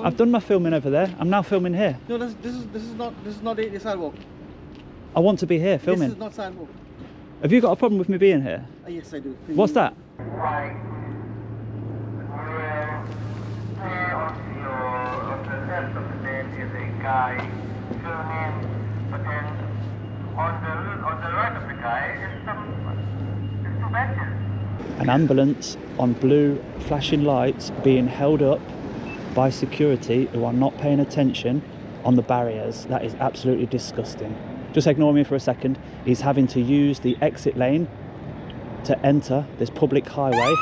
I've done my filming over there. I'm now filming here. No, this is not the sidewalk. I want to be here filming. This is not sidewalk. Have you got a problem with me being here? Yes, I do. What's that? Right. On the left of the bed is a guy filming, but then on the right of the guy is two benches. An ambulance on blue flashing lights being held up by security who are not paying attention on the barriers. That is absolutely disgusting. Just ignore me for a second. He's having to use the exit lane to enter this public highway,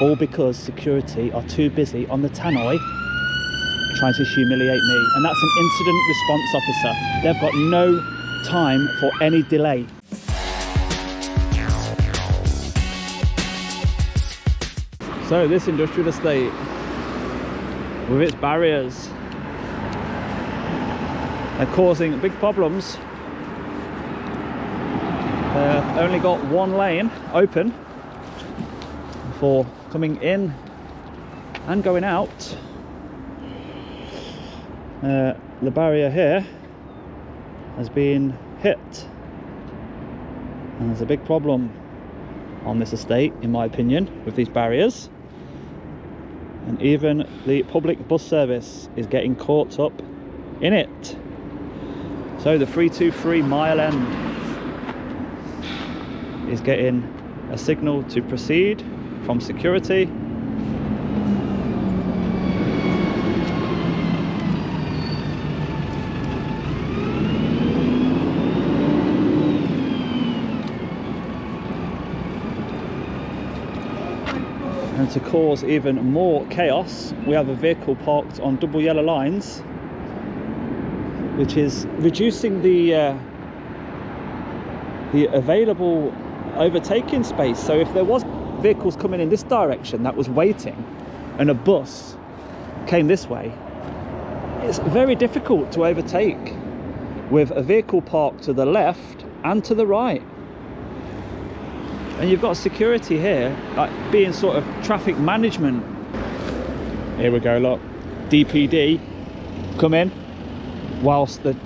all because security are too busy on the tannoy trying to humiliate me. And that's an incident response officer. They've got no time for any delay. So this industrial estate, with its barriers, they're causing big problems. They've only got one lane open for coming in and going out. The barrier here has been hit, and there's a big problem on this estate, in my opinion, with these barriers. And even the public bus service is getting caught up in it. So the 323 Mile End is getting a signal to proceed from security. And to cause even more chaos, we have a vehicle parked on double yellow lines, which is reducing the available overtaking space. So if there was vehicles coming in this direction that was waiting and a bus came this way, it's very difficult to overtake with a vehicle parked to the left and to the right. And you've got security here, like being sort of traffic management. Here we go, look. DPD come in whilst the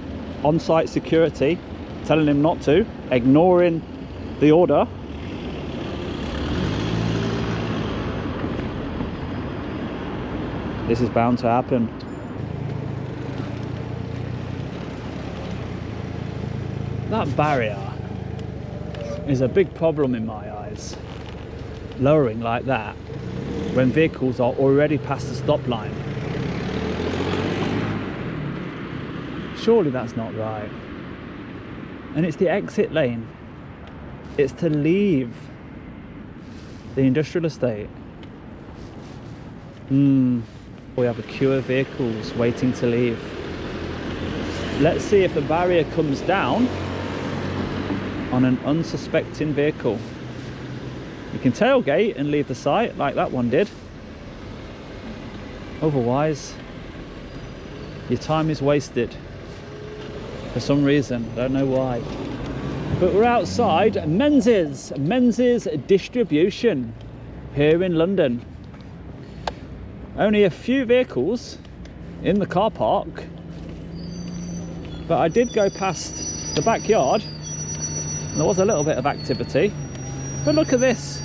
on-site security telling him not to, ignoring the order. This is bound to happen. That barrier is a big problem in my eyes. Lowering like that when vehicles are already past the stop line. Surely that's not right. And it's the exit lane. It's to leave the industrial estate. We have a queue of vehicles waiting to leave. Let's see if the barrier comes down on an unsuspecting vehicle. You can tailgate and leave the site like that one did. Otherwise, your time is wasted for some reason. I don't know why. But we're outside Menzies Distribution here in London. Only a few vehicles in the car park, but I did go past the backyard. There was a little bit of activity, but look at this.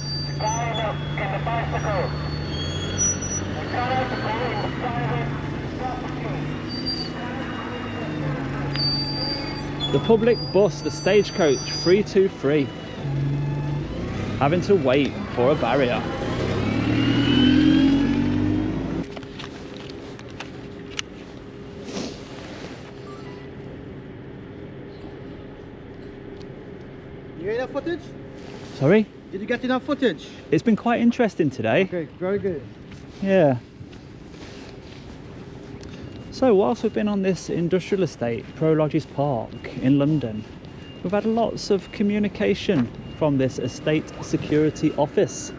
The public bus, the stagecoach 323, having to wait for a barrier. You get enough footage? Sorry? Did you get enough footage? It's been quite interesting today. Okay, very good. Yeah. So whilst we've been on this industrial estate, Twelvetrees Park in London, we've had lots of communication from this estate security office.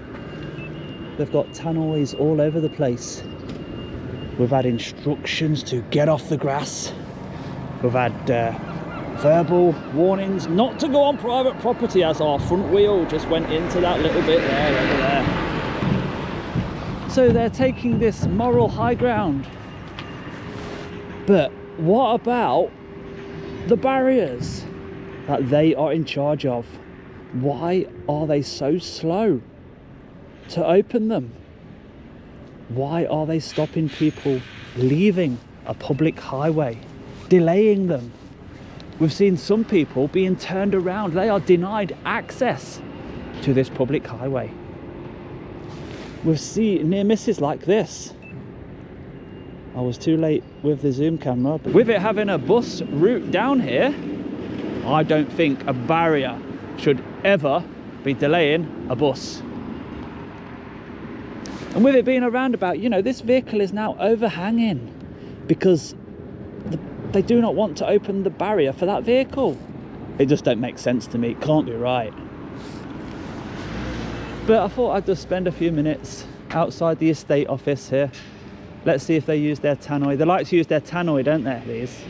They've got tannoys all over the place. We've had instructions to get off the grass. We've had verbal warnings not to go on private property, as our front wheel just went into that little bit there, over there. So they're taking this moral high ground But what about the barriers that they are in charge of? Why are they so slow to open them? Why are they stopping people leaving a public highway, delaying them? We've seen some people being turned around. They are denied access to this public highway. We've seen near misses like this. I was too late with the zoom camera. But with it having a bus route down here, I don't think a barrier should ever be delaying a bus. And with it being a roundabout, you know, this vehicle is now overhanging because they do not want to open the barrier for that vehicle. It just don't make sense to me. It can't be right. But I thought I'd just spend a few minutes outside the estate office here. Let's see if they use their tannoy. They like to use their tannoy, don't they, these?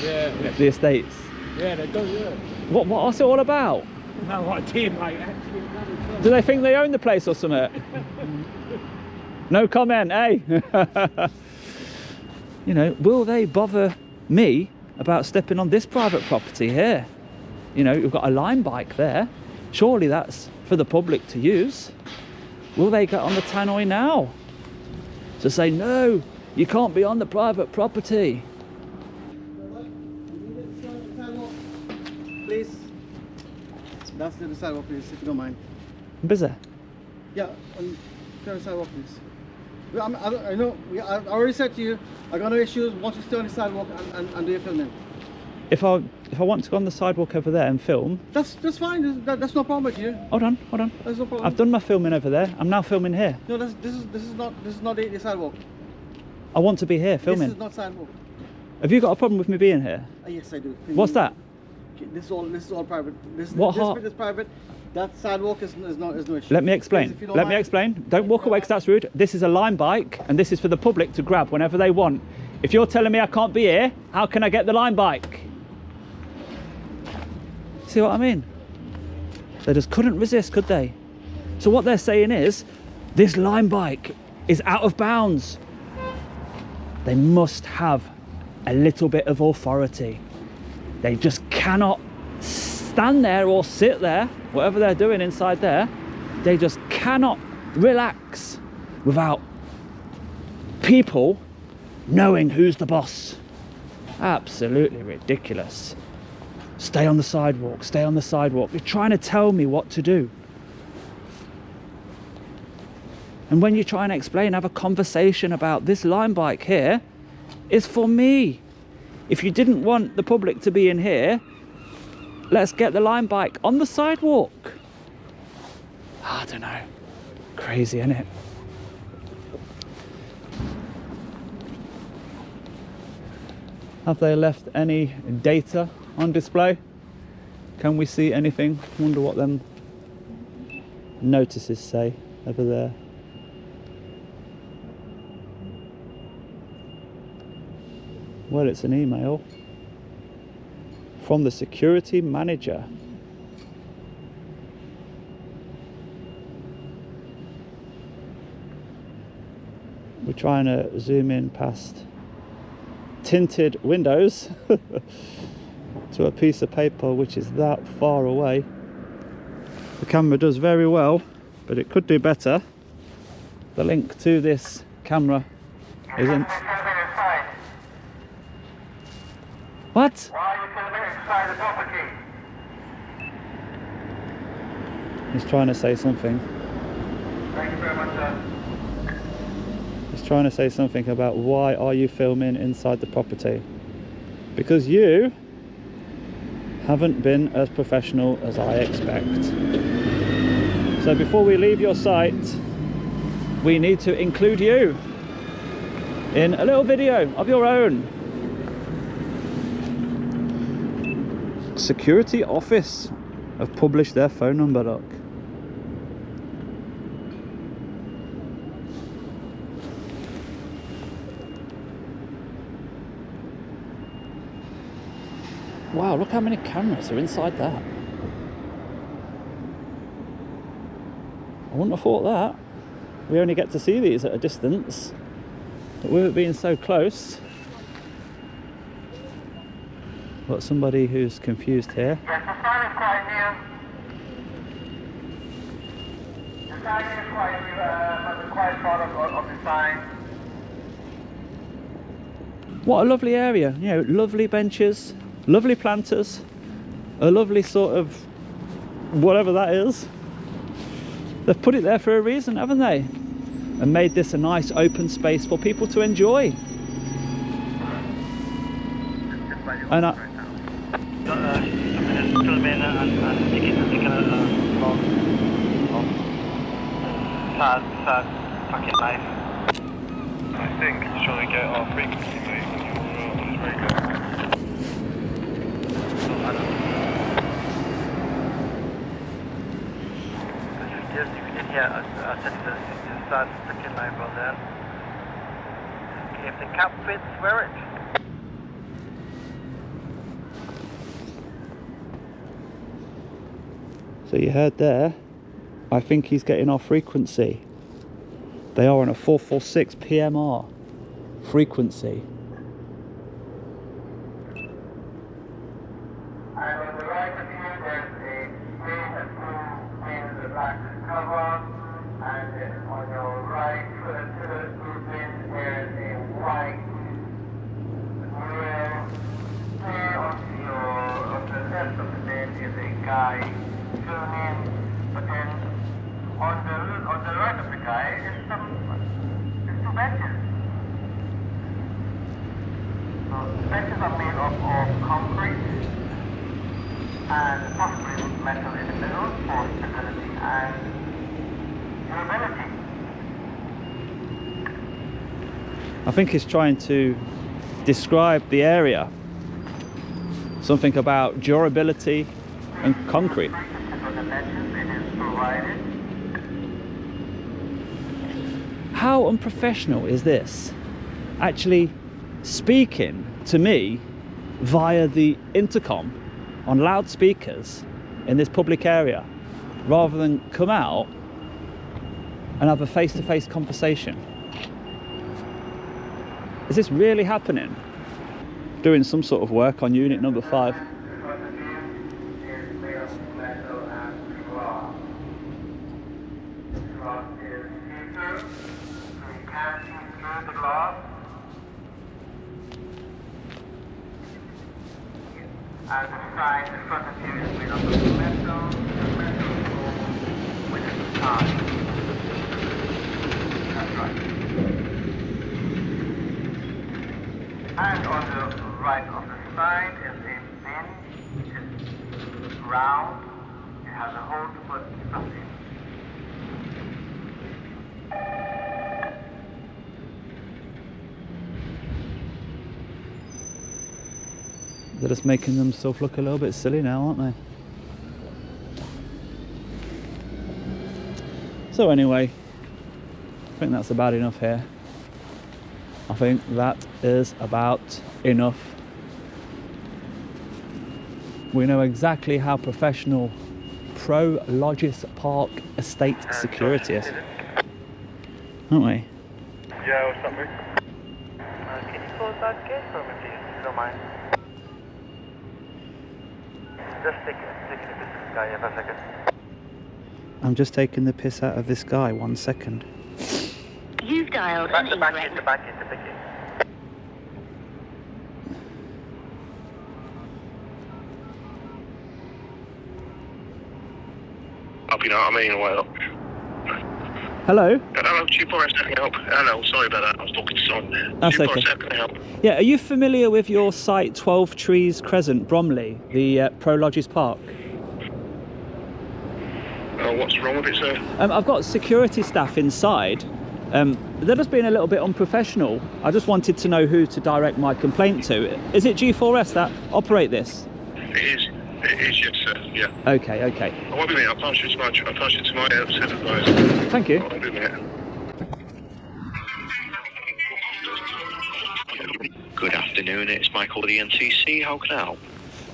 Yeah. The estates. Yeah, they do, yeah. What's it all about? No idea, mate. Actually, Do they think they own the place or something? No comment, eh? You know, will they bother me about stepping on this private property here? You know, you've got a line bike there. Surely that's for the public to use. Will they get on the tannoy now to say, no, you can't be on the private property? Please. That's the sidewalk, please, if you don't mind. I'm busy. Yeah, on the sidewalk, please. I know, I already said to you, I'm going to issue once you stay on the sidewalk and do your filming. If I want to go on the sidewalk over there and film, That's fine. That's no problem with you. hold on. That's no problem. I've done my filming over there. I'm now filming here. No, this is not the sidewalk. I want to be here filming. This is not sidewalk. Have you got a problem with me being here? Yes, I do. What's that? Okay, this is all private. This What bit is private. That sidewalk is no issue. Let me explain. Please, if you don't Let me mind. explain. Don't walk away because that's rude. This is a line bike and this is for the public to grab whenever they want. If you're telling me I can't be here, how can I get the line bike? See what I mean? They just couldn't resist, could they? So what they're saying is, this line bike is out of bounds. They must have a little bit of authority. They just cannot stand there or sit there, whatever they're doing inside there. They just cannot relax without people knowing who's the boss. Absolutely ridiculous. Stay on the sidewalk, stay on the sidewalk. You're trying to tell me what to do. And when you try and explain, have a conversation about this line bike here is for me. If you didn't want the public to be in here, let's get the line bike on the sidewalk. I don't know. Crazy, isn't it? Have they left any data on display? Can we see anything? Wonder what them notices say over there. Well, it's an email from the security manager. We're trying to zoom in past tinted windows to a piece of paper which is that far away. The camera does very well, but it could do better. The link to this camera isn't. What? Why are you filming inside the property? He's trying to say something. Thank you very much, sir. He's trying to say something about why are you filming inside the property? Because you haven't been as professional as I expect. So before we leave your site, we need to include you in a little video of your own. Security office have published their phone number, look. Wow, look how many cameras are inside that. I wouldn't have thought that. We only get to see these at a distance, but with it being so close, Got somebody who's confused here. Yes, the sign is quite near. The sign is quite near, but the quite part of the sign. What a lovely area, you know, lovely benches, lovely planters, a lovely sort of whatever that is. They've put it there for a reason, haven't they? And made this a nice open space for people to enjoy. And I think it's trying to get our frequency mate on his radio. Yes, you can hear us set the start second line from there. If the cap fits, wear it. so you heard there, I think he's getting our frequency. They are on a 446 PMR frequency. And on the right of you, there's a green and blue bin with a black cover. And on your right, to the blue bin, there's a white grill. There on the left of the bin is a guy filling in, but then on the right of the guy is two benches. So the benches are made of concrete and possibly metal in the middle for stability and durability. I think he's trying to describe the area. Something about durability and concrete. On the benches, it is provided. How unprofessional is this? Actually speaking to me via the intercom on loudspeakers in this public area, rather than come out and have a face-to-face conversation. Is this really happening? Doing some sort of work on unit number 5. And the sign in front of you is made of metal with a tie. That's right. And on the right of the sign is a bin, which is round. It has a hole to put stuff in. They're just making themselves look a little bit silly now, aren't they? So anyway, I think that's about enough here. I think that is about enough. We know exactly how professional Twelvetrees Park estate security is, aren't we? Yeah, what's up, mate? Can you close that gate for me, please, if you don't mind? Just take it to this guy for a second. I'm just taking the piss out of this guy, 1 second. You've dialed Back an to back incorrect. into back into the gate. Up, you know what I mean? Well, Hello? hello, G4S, how can I help? Hello, sorry about that. I was talking to someone there. That's G4S, okay. how can I help? Yeah, are you familiar with your site 12Trees Crescent, Bromley, the Twelvetrees Park? What's wrong with it, sir? I've got security staff inside. They're just being a little bit unprofessional. I just wanted to know who to direct my complaint to. Is it G4S that operate this? It is, yes, sir, yeah. Okay. I won't be a minute, I'll pass you to my supervisor. Thank you. I won't be a minute. Good afternoon, it's Michael with the NCC. How can I help?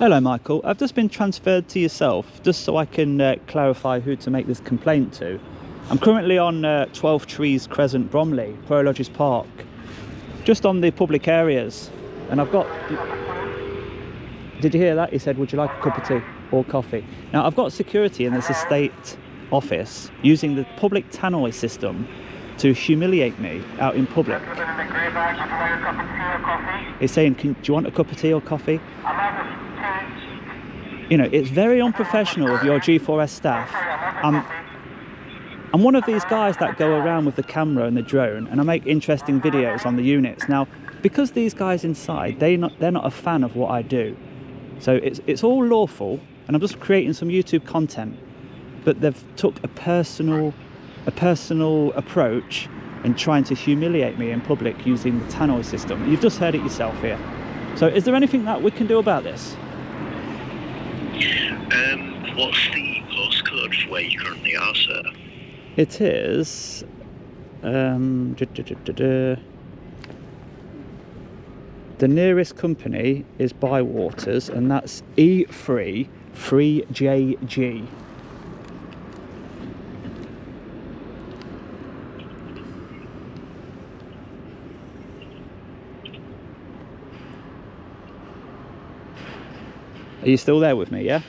Hello, Michael. I've just been transferred to yourself, just so I can clarify who to make this complaint to. I'm currently on 12Trees Crescent, Bromley, Twelvetrees Park, just on the public areas, and I've got... Did you hear that? He said, would you like a cup of tea or coffee? Now, I've got security in this estate office using the public tannoy system to humiliate me out in public. He's saying, do you want a cup of tea or coffee? You know, it's very unprofessional of your G4S staff. I'm one of these guys that go around with the camera and the drone, and I make interesting videos on the units. Now, because these guys inside, they're not a fan of what I do. So it's all lawful, and I'm just creating some YouTube content. But they've took a personal approach and trying to humiliate me in public using the tannoy system. You've just heard it yourself here. So is there anything that we can do about this? What's the postcode for where you currently are, sir? It is the nearest company is Bywaters, and that's E3 3JG. Are you still there with me, yeah?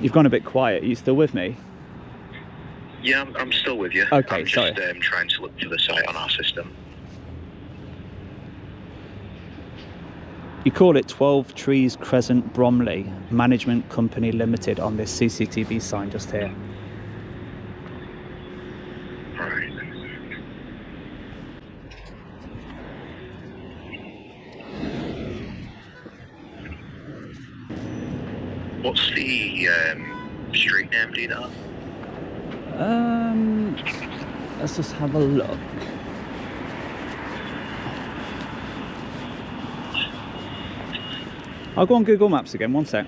You've gone a bit quiet. Are you still with me? Yeah, I'm still with you. Okay, I'm just sorry. trying to look for the site on our system. You call it Twelvetrees Crescent, Bromley, Management Company Limited on this CCTV sign just here. Right. What's the street name, do you know? Let's just have a look. I'll go on Google Maps again, one sec.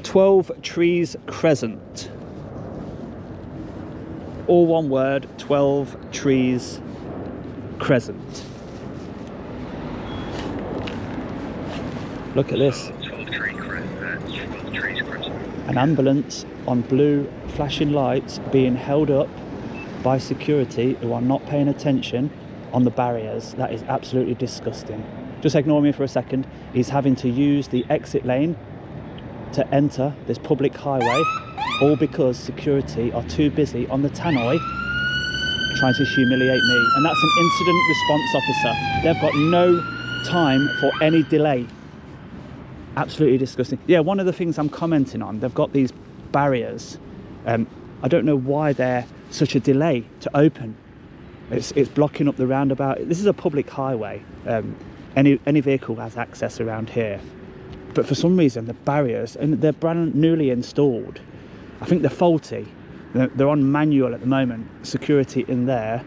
Twelvetrees Crescent. All one word, Twelvetrees Crescent. Look at this. Twelvetrees Cres. An ambulance on blue flashing lights being held up by security who are not paying attention on the barriers. That is absolutely disgusting. Just ignore me for a second. He's having to use the exit lane to enter this public highway, all because security are too busy on the tannoy trying to humiliate me. And that's an incident response officer. They've got no time for any delay. Absolutely disgusting. Yeah, one of the things I'm commenting on, they've got these barriers. I don't know why they're such a delay to open. It's blocking up the roundabout. This is a public highway. Any vehicle has access around here. But for some reason, the barriers, and they're brand newly installed. I think they're faulty. They're on manual at the moment. Security in there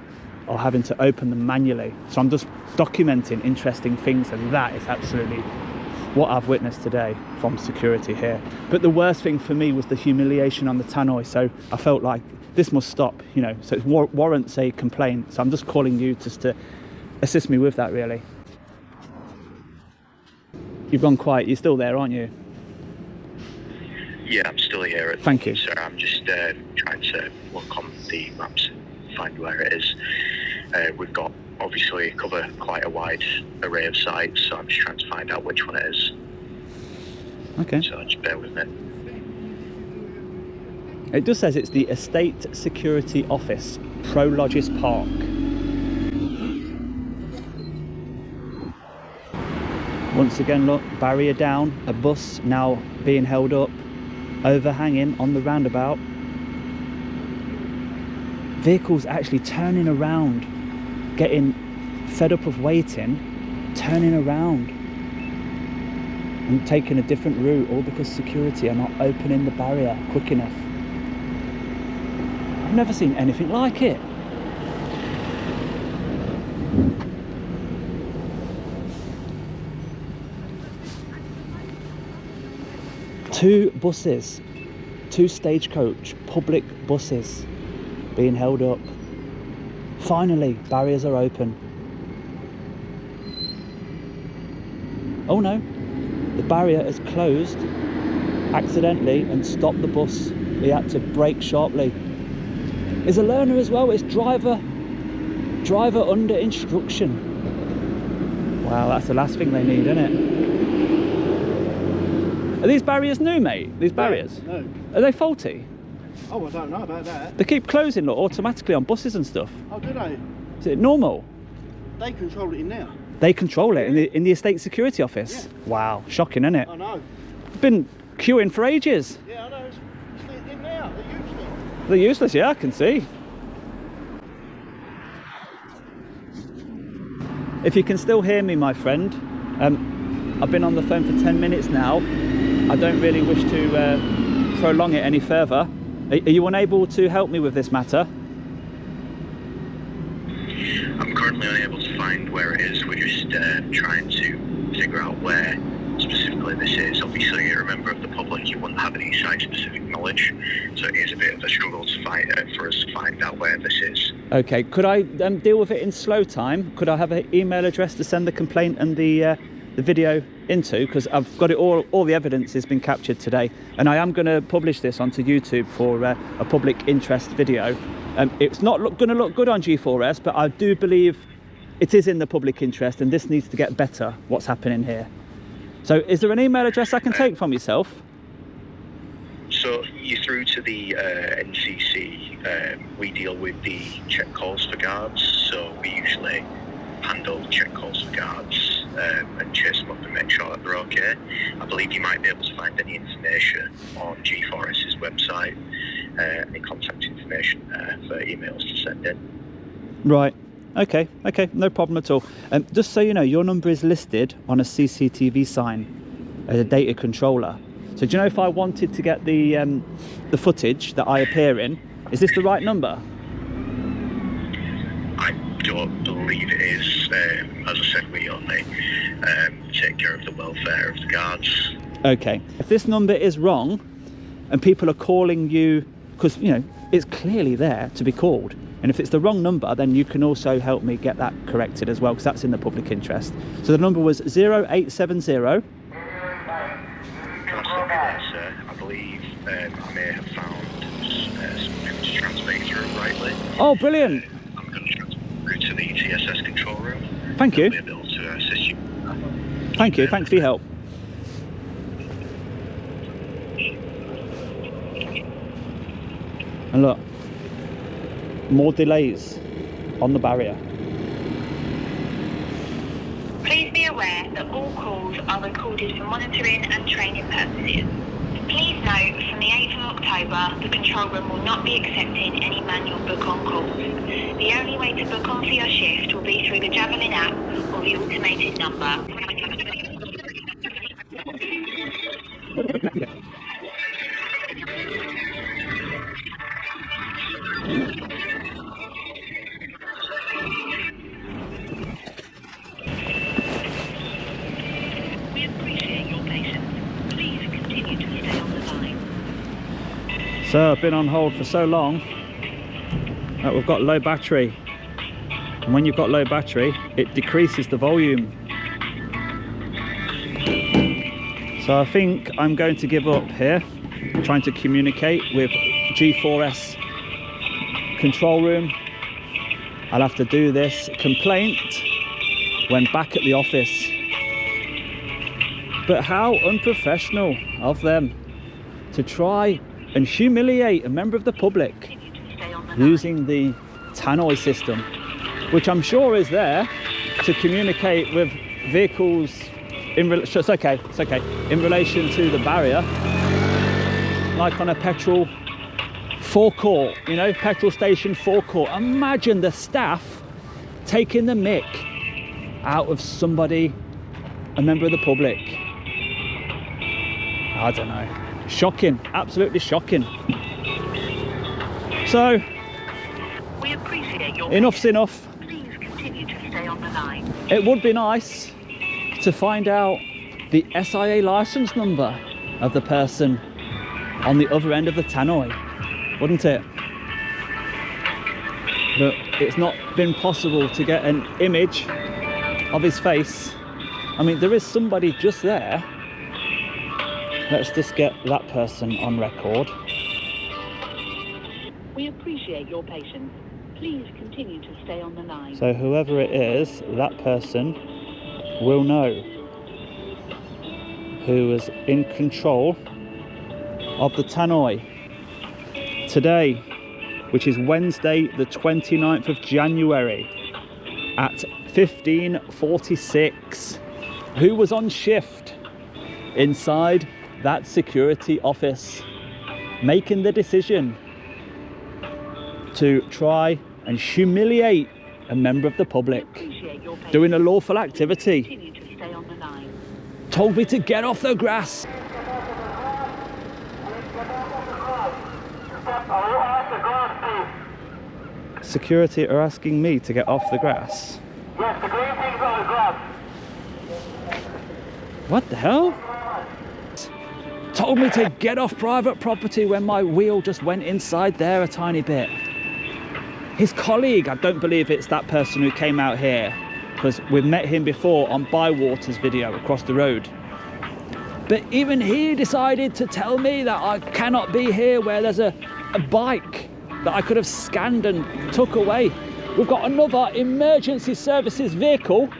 are having to open them manually. So I'm just documenting interesting things, and that is absolutely what I've witnessed today from security here. But the worst thing for me was the humiliation on the tannoy. So I felt like this must stop, you know, so it warrants a complaint. So I'm just calling you just to assist me with that, really. You've gone quiet. You're still there, aren't you? Yeah, I'm still here. Thank you. Sir, I'm just trying to look on the maps and find where it is. We've got, obviously, cover quite a wide array of sites, so I'm just trying to find out which one it is. Okay. So just bear with me. It just says it's the Estate Security Office, Twelvetrees Park. Once again, look, barrier down, a bus now being held up, overhanging on the roundabout. Vehicles actually turning around, getting fed up of waiting, turning around and taking a different route, all because security are not opening the barrier quick enough. I've never seen anything like it. Two buses, two stagecoach public buses being held up. Finally, barriers are open. Oh no, the barrier is closed accidentally and stopped the bus. He had to brake sharply. It's a learner as well. It's driver under instruction. Wow, that's the last thing they need, isn't it? Are these barriers new, mate? These barriers? No. Are they faulty? Oh, I don't know about that. They keep closing, look, automatically on buses and stuff. Oh, do they? Is it normal? They control it in there. They control it in the estate security office? Yeah. Wow, shocking, isn't it? I know. I've been queuing for ages. Yeah, I know. It's in there. They're useless. They're useless, yeah, I can see. If you can still hear me, my friend, I've been on the phone for 10 minutes now. I don't really wish to prolong it any further. Are you unable to help me with this matter? I'm currently unable to find where it is. We're just trying to figure out where specifically this is. Obviously, you're a member of the public, you wouldn't have any site-specific knowledge, so it is a bit of a struggle to find for us to find out where this is. Okay, could I deal with it in slow time? Could I have an email address to send the complaint and the video into? Because I've got it all the evidence has been captured today, and I am going to publish this onto YouTube for a public interest video. It's not going to look good on G4S, but I do believe it is in the public interest, and this needs to get better, what's happening here. So is there an email address I can take from yourself? So you're through to the NCC. We deal with the check calls for guards, so we usually handle check calls for guards and chase them up and make sure that they're okay. I believe you might be able to find any information on G4S's website, any contact information for emails to send in. Right. Okay, no problem at all. Just so you know, your number is listed on a CCTV sign as a data controller. So do you know, if I wanted to get the footage that I appear in, is this the right number? I don't believe it is. As I said, we only take care of the welfare of the guards. Okay. If this number is wrong and people are calling you, because, you know, it's clearly there to be called, and if it's the wrong number, then you can also help me get that corrected as well, because that's in the public interest. So the number was 0870. I believe I may have found something to transmit through rightly. Oh, brilliant. I'm going to transfer through to the TSS control room. Thank you. I'll be able to assist you. Thank you. Thanks for your help. And look, more delays on the barrier. Please be aware that all calls are recorded for monitoring and training purposes. Please note, from the 8th of October, the control room will not be accepting any manual book-on calls. The only way to book on for your shift will be through the Javelin app or the automated number. We appreciate your patience. Please continue to stay on the line. So I've been on hold for so long that we've got low battery, and when you've got low battery it decreases the volume. So I think I'm going to give up here, trying to communicate with G4S control room. I'll have to do this complaint when back at the office. But how unprofessional of them to try and humiliate a member of the public using the tannoy system, which I'm sure is there to communicate with vehicles in relation to the barrier, like on a petrol forecourt, you know, petrol station forecourt. Imagine the staff taking the mick out of somebody, a member of the public. I don't know. Shocking, absolutely shocking. So, We appreciate your enough's enough. Please continue to stay on the line. It would be nice to find out the SIA license number of the person on the other end of the tannoy, wouldn't it? But it's not been possible to get an image of his face I mean, there is somebody just there. Let's just get that person on record. We appreciate your patience. Please continue to stay on the line. So whoever it is, that person will know who is in control of the tannoy today, which is Wednesday the 29th of January at 15:46. Who was on shift inside that security office, making the decision to try and humiliate a member of the public doing a lawful activity? Continue to stay on the line. Told me to get off the grass. Security are asking me to get off the grass. Yes, the green thing's on the grass. What the hell? Told me to get off private property when my wheel just went inside there a tiny bit. His colleague, I don't believe it's that person who came out here, because we've met him before on Bywater's video across the road. But even he decided to tell me that I cannot be here where there's a bike that I could have scanned and took away. We've got another emergency services vehicle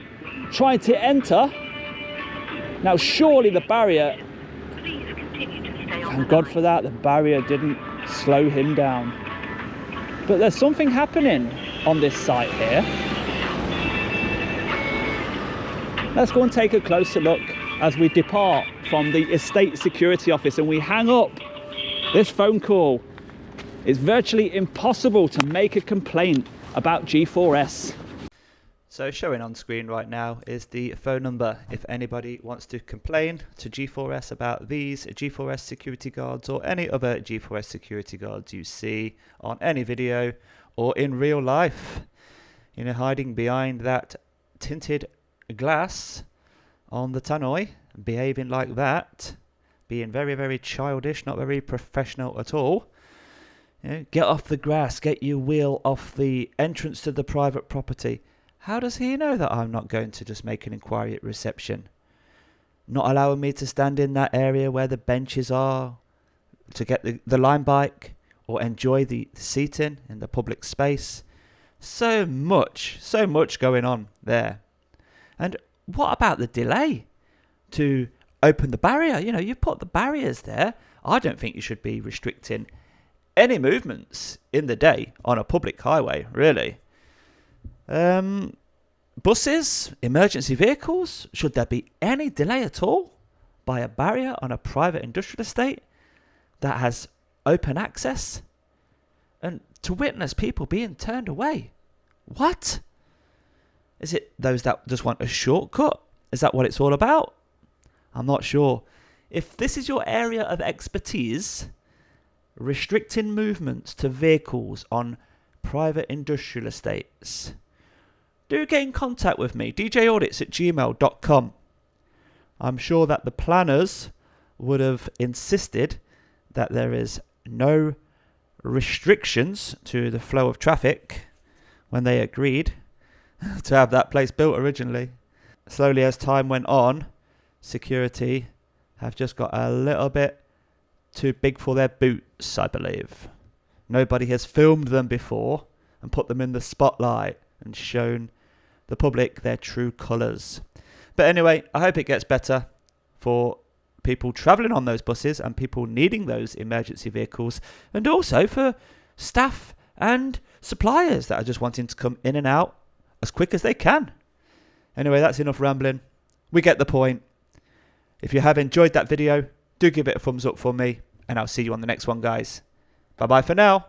trying to enter. Now surely the barrier, Please continue to stay on thank the God line. for that, the barrier didn't slow him down. But there's something happening on this site here. Let's go and take a closer look as we depart from the estate security office and we hang up this phone call. It's virtually impossible to make a complaint about G4S. So showing on screen right now is the phone number if anybody wants to complain to G4S about these G4S security guards or any other G4S security guards you see on any video or in real life. You know, hiding behind that tinted glass on the tannoy, behaving like that, being very, very childish, not very professional at all. You know, get off the grass, get your wheel off the entrance to the private property. How does he know that I'm not going to just make an inquiry at reception? Not allowing me to stand in that area where the benches are to get the line bike or enjoy the seating in the public space. So much going on there. And what about the delay to open the barrier? You know, you've put the barriers there. I don't think you should be restricting any movements in the day on a public highway, really. Buses, emergency vehicles, should there be any delay at all by a barrier on a private industrial estate that has open access? And to witness people being turned away. What? Is it those that just want a shortcut? Is that what it's all about? I'm not sure. If this is your area of expertise, restricting movements to vehicles on private industrial estates, do get in contact with me, djaudits@gmail.com. I'm sure that the planners would have insisted that there is no restrictions to the flow of traffic when they agreed to have that place built originally. Slowly as time went on, security have just got a little bit too big for their boots, I believe. Nobody has filmed them before and put them in the spotlight and shown the public their true colours. But anyway, I hope it gets better for people travelling on those buses and people needing those emergency vehicles, and also for staff and suppliers that are just wanting to come in and out as quick as they can. Anyway, that's enough rambling. We get the point. If you have enjoyed that video, do give it a thumbs up for me, and I'll see you on the next one, guys. Bye bye for now.